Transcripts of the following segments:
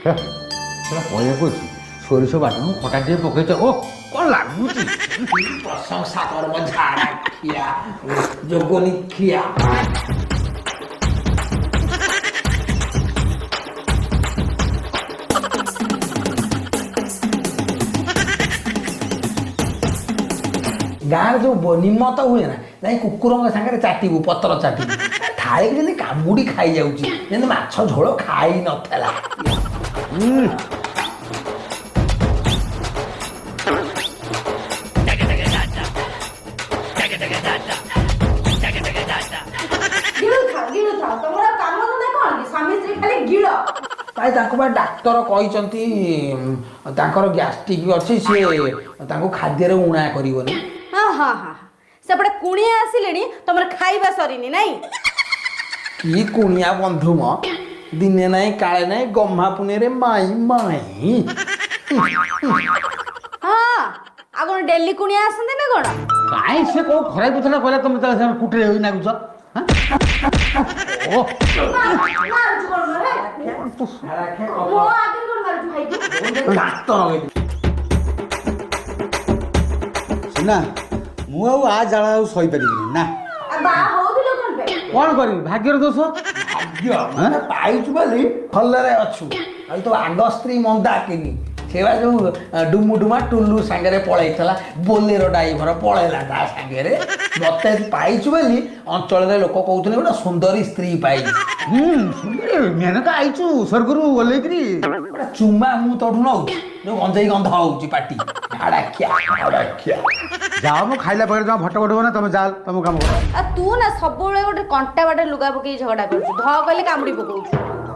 କହିବାକୁ ଅଛି ସୋରିଷ ବାଟଣ ଖଟା ଟିକେ ପକେଇଛ ଓ କ'ଣ ଲାଗୁଛି ପ୍ରଶଂସା କର୍ମ ଝାଡ଼ା ଖିଆ ଯୋଗନି ଖିଆ। ଗାଁରେ ଯୋଉ ନିମତ ହୁଏ ନା ଯାଇ କୁକୁରଙ୍କ ସାଙ୍ଗରେ ଚାଟିବୁ ପତ୍ର ଚାଟିବୁ ଥାଳିକି ଯେମିତି କାମୁଡ଼ି ଖାଇଯାଉଛି ଯେମିତି ମାଛ ଝୋଳ ଖାଇ ନଥିଲା। ଭାଇ ତାଙ୍କୁ ବା ଡାକ୍ତର କହିଛନ୍ତି ତାଙ୍କର ଗ୍ୟାଷ୍ଟ୍ରିକ୍ ଅଛି ସିଏ ତାଙ୍କୁ ଖାଦ୍ୟରେ ଉଣା କରିବନି। ହଁ ହଁ ହଁ ସେପଟେ କୁଣିଆ ଆସିଲେଣି ତମର ଖାଇବା ସରିନି ନାଇଁ? କି କୁଣିଆ ବନ୍ଧୁ ମ ଦିନେ ନାଇଁ କାଳେ ନାଇଁ ଗହ୍ମା ପୁନେରେ ମାଇ ମାଇ। ହଁ ଆଉ କଣ ଡେଲି କୁଣିଆ ଆସନ୍ତି ନା କଣ? କାହିଁ ସେ କୋଉ ଖରାପ କଥାଟା କହିଲା ତମେ ତାହେଲେ ସେମାନେ କୁଟିରେ ହୋଇ ନାଗୁଛ ଓ ସିନା ମୁଁ ଆଉ ଆ ଜାଳ ଆଉ ସହିପାରିବିନି ନା କ'ଣ କରିବି ଭାଗ୍ୟର ଦୋଷ ଭାଗ୍ୟ ପାଇଛୁ ବୋଲି ଭଲରେ ଅଛୁ ଆଉ ତୋ ଆଗ ସ୍ତ୍ରୀ ମନ୍ଦାକିନି ସେ ବା ଯୋଉ ଡୁମୁଡୁମା ଟୁଲୁ ସାଙ୍ଗରେ ପଳେଇଥିଲା ବୋଲେରୋ ଡ୍ରାଇଭର ପଳେଇଲା ତା ସାଙ୍ଗରେ ମତେ ପାଇଛୁ ବୋଲି ଅଞ୍ଚଳରେ ଲୋକ କହୁଥିଲେ ଗୋଟେ ସୁନ୍ଦରୀ ସ୍ତ୍ରୀ ପାଇଛୁ। ମେନକା ଆଇଛୁ ସ୍ୱର୍ଗରୁ ଓହ୍ଲେଇକିରି ଗୋଟେ ଚୁମା ମୁଁ ତୋଠୁ ନଉଛି ଯୋଉ ଗଞ୍ଜେଇ ଗନ୍ଧ ହଉଛି ପାଟି ଝାଡାଖିଆ ଯାଅ ମୁଁ ଖାଇଲା ପାଖରେ ଜମା ଭଟ ଭଟିବ ନା ତମେ ଯାଅ ତମ କାମ କର। ଆଉ ତୁ ନା ସବୁବେଳେ ଗୋଟେ କଣ୍ଟା ବାଟେ ଲୁଗା ପକେଇ ଝଗଡା କରୁଛୁ ଧ କହିଲେ କାମୁଡି ପକଉଛୁ।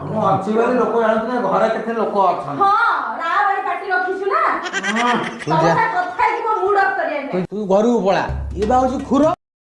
ମୁଁ ଅଛି ବୋଲି ଲୋକ ଜାଣନ୍ତି ନା ଘରେ କେତେ ଲୋକ ଅଛନ୍ତି। ତୁ ଘରକୁ ପଳା ଇଏ ବା ହଉଛି ଖୁର